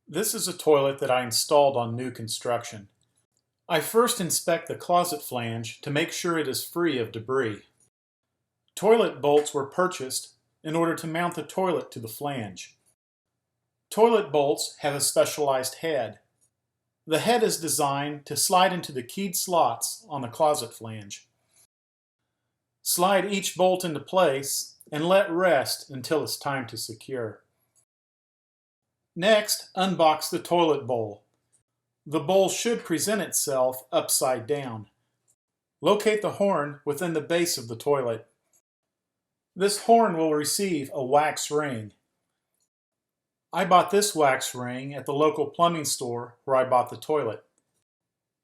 This is a toilet that I installed on new construction. I first inspect the closet flange to make sure it is free of debris. Toilet bolts were purchased in order to mount the toilet to the flange. Toilet bolts have a specialized head. The head is designed to slide into the keyed slots on the closet flange. Slide each bolt into place and let rest until it's time to secure. Next, unbox the toilet bowl. The bowl should present itself upside down. Locate the horn within the base of the toilet. This horn will receive a wax ring. I bought this wax ring at the local plumbing store where I bought the toilet.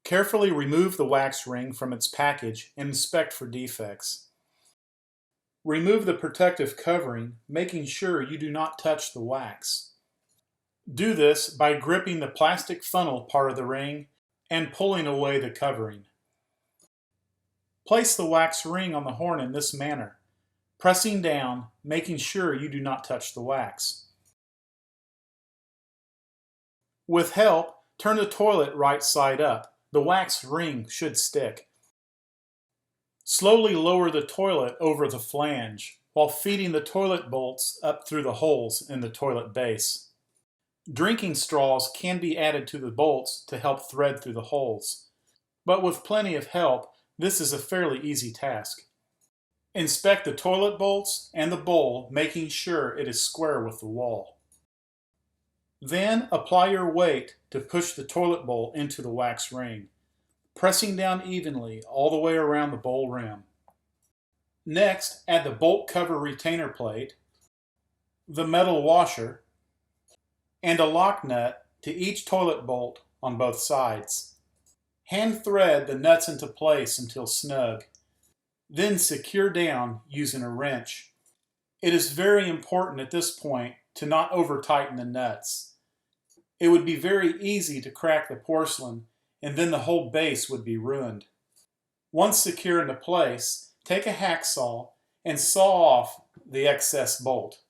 Carefully remove the wax ring from its package and inspect for defects. Remove the protective covering, making sure you do not touch the wax. Do this by gripping the plastic funnel part of the ring and pulling away the covering. Place the wax ring on the horn in this manner, pressing down, making sure you do not touch the wax. With help, turn the toilet right side up. The wax ring should stick. Slowly lower the toilet over the flange while feeding the toilet bolts up through the holes in the toilet base. Drinking straws can be added to the bolts to help thread through the holes, but with plenty of help, this is a fairly easy task. Inspect the toilet bolts and the bowl, making sure it is square with the wall. Then apply your weight to push the toilet bowl into the wax ring, pressing down evenly all the way around the bowl rim. Next, add the bolt cover retainer plate, the metal washer, and a lock nut to each toilet bolt on both sides. Hand thread the nuts into place until snug, then secure down using a wrench. It is very important at this point to not over-tighten the nuts. It would be very easy to crack the porcelain, and then the whole base would be ruined. Once secure into place, take a hacksaw and saw off the excess bolt.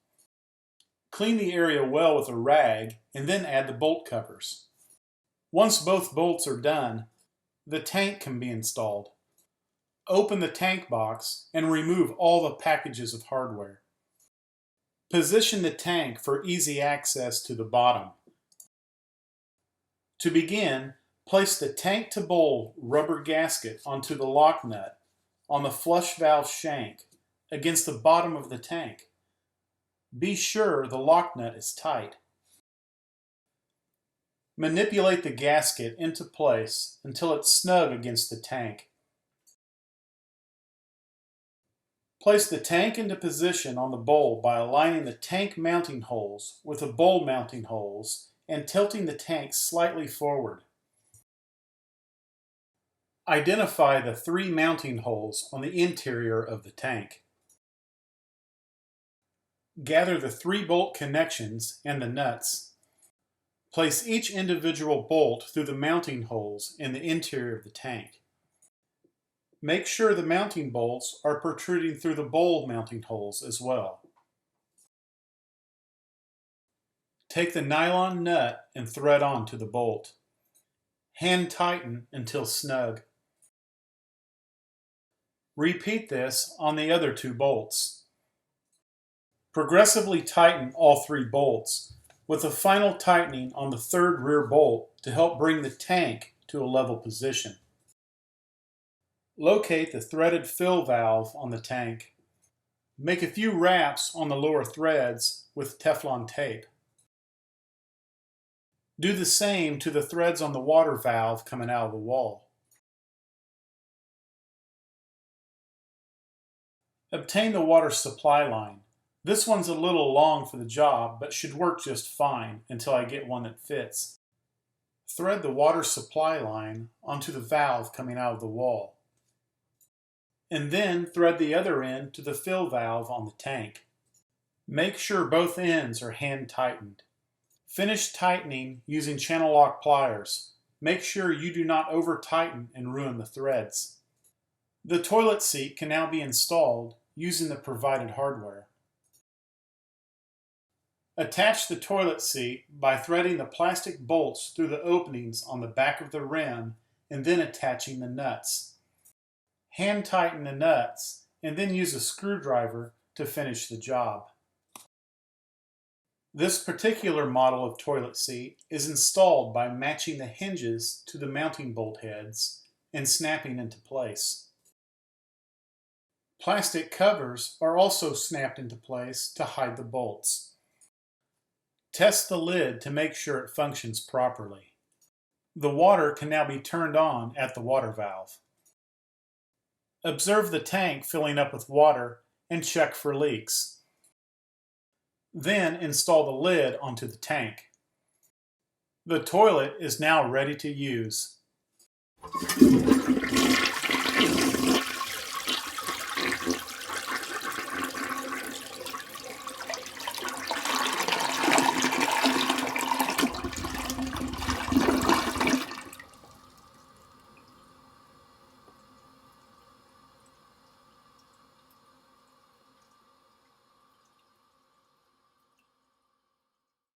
Clean the area well with a rag and then add the bolt covers. Once both bolts are done, the tank can be installed. Open the tank box and remove all the packages of hardware. Position the tank for easy access to the bottom. To begin, place the tank to bowl rubber gasket onto the lock nut on the flush valve shank against the bottom of the tank. Be sure the lock nut is tight. Manipulate the gasket into place until it's snug against the tank. Place the tank into position on the bowl by aligning the tank mounting holes with the bowl mounting holes and tilting the tank slightly forward. Identify the 3 mounting holes on the interior of the tank. Gather the 3 bolt connections and the nuts. Place each individual bolt through the mounting holes in the interior of the tank. Make sure the mounting bolts are protruding through the bowl mounting holes as well. Take the nylon nut and thread on to the bolt. Hand tighten until snug. Repeat this on the other 2 bolts. Progressively tighten all 3 bolts, with a final tightening on the 3rd rear bolt to help bring the tank to a level position. Locate the threaded fill valve on the tank. Make a few wraps on the lower threads with Teflon tape. Do the same to the threads on the water valve coming out of the wall. Obtain the water supply line. This one's a little long for the job, but should work just fine until I get one that fits. Thread the water supply line onto the valve coming out of the wall. And then thread the other end to the fill valve on the tank. Make sure both ends are hand tightened. Finish tightening using channel lock pliers. Make sure you do not over tighten and ruin the threads. The toilet seat can now be installed using the provided hardware. Attach the toilet seat by threading the plastic bolts through the openings on the back of the rim and then attaching the nuts. Hand tighten the nuts and then use a screwdriver to finish the job. This particular model of toilet seat is installed by matching the hinges to the mounting bolt heads and snapping into place. Plastic covers are also snapped into place to hide the bolts. Test the lid to make sure it functions properly. The water can now be turned on at the water valve. Observe the tank filling up with water and check for leaks. Then install the lid onto the tank. The toilet is now ready to use.